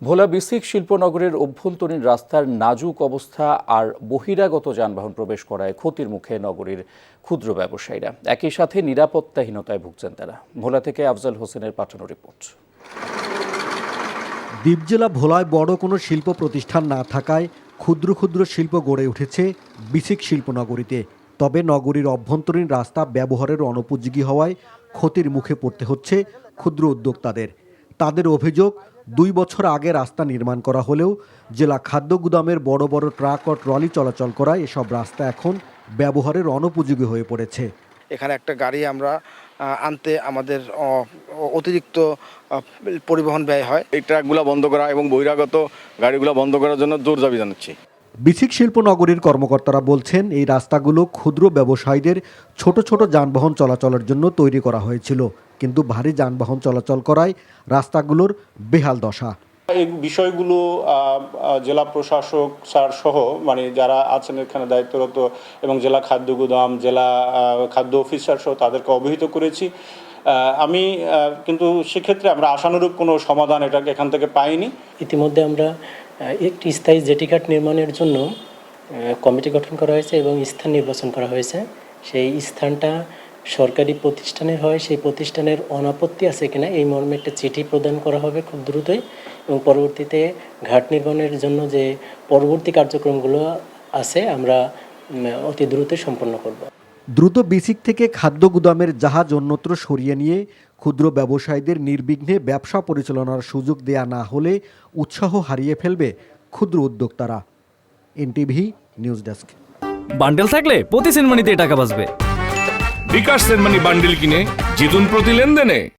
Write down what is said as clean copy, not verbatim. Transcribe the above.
ভোলা বিসিক শিল্পনগরের অভ্যন্তরীণ রাস্তার নাজুক অবস্থা আর বহিরাগত যানবাহন প্রবেশ করায় ক্ষতির মুখে নগরীর ক্ষুদ্র ব্যবসায়ীরা। একই সাথে নিরাপত্তাহীনতায় ভুগছেন তারা। ভোলা থেকে আফজাল হোসেনের পাঠানো রিপোর্ট। দ্বীপ জেলা ভোলায় বড় কোনো শিল্প প্রতিষ্ঠান না থাকায় ক্ষুদ্র ক্ষুদ্র শিল্প গড়ে উঠেছে বিসিক শিল্পনগরীতে। তবে নগরীর অভ্যন্তরীণ রাস্তা ব্যবহারের অনুপযোগী হওয়ায় ক্ষতির মুখে পড়তে হচ্ছে ক্ষুদ্র উদ্যোক্তাদের। তাদের অভিযোগ, 2 বছর আগে রাস্তা নির্মাণ করা হলেও জেলা খাদ্য গুদামের বড় বড় ট্রাক ও ট্রলি চলাচল করায় এসব রাস্তা এখন ব্যবহারের অনুপযোগী হয়ে পড়েছে। এখানে একটা গাড়ি আমরা আনতে আমাদের অতিরিক্ত পরিবহন ব্যয় হয়। এই ট্রাকগুলো বন্ধ করা এবং বহিরাগত গাড়িগুলো বন্ধ করার জন্য জোর দাবি জানাচ্ছি। বিসিক শিল্পনগরীর কর্মকর্তারা বলছেন, এই রাস্তাগুলো ক্ষুদ্র ব্যবসায়ীদের ছোট ছোট যানবাহন চলাচলের জন্য তৈরি করা হয়েছিল, কিন্তু ভারী যানবাহন চলাচল করায় রাস্তাগুলোর বেহাল দশা। এই বিষয়গুলো জেলা প্রশাসক স্যার সহ যারা আছেন এখানে দায়িত্বরত এবং জেলা খাদ্য গুদাম, জেলা খাদ্য অফিসার সহ তাদেরকে অবহিত করেছি। আমি কিন্তু সেক্ষেত্রে আমরা আশানুরূপ কোনো সমাধান এখান থেকে পাইনি। ইতিমধ্যে আমরা একটি স্থায়ী জেটিঘাট নির্মাণের জন্য কমিটি গঠন করা হয়েছে এবং স্থান নির্বাচন করা হয়েছে। সেই স্থানটা সরকারি প্রতিষ্ঠানের হয়, সেই প্রতিষ্ঠানের অনাপত্তি আছে কিনা এই মর্মে একটা চিঠি প্রদান করা হবে খুব দ্রুতই, এবং পরবর্তীতে ঘাট নির্মাণের জন্য যে পরবর্তী কার্যক্রমগুলো আছে আমরা অতি দ্রুতই সম্পন্ন করব। দ্রুত বিসিক থেকে খাদ্য গুদামের জাহাজ অন্যত্র সরিয়ে নিয়ে ক্ষুদ্র ব্যবসায়ীদের নির্বিঘ্নে ব্যবসা পরিচালনার সুযোগ দেয়া না হলে উৎসাহ হারিয়ে ফেলবে ক্ষুদ্র উদ্যোক্তারা। NTV news desk. বান্ডেল থাকলে প্রতি সেনমানিতে টাকা বাঁচবে। বিকাশ সেনমানি বান্ডেল কিনে জিতুন প্রতি লেনদেনে।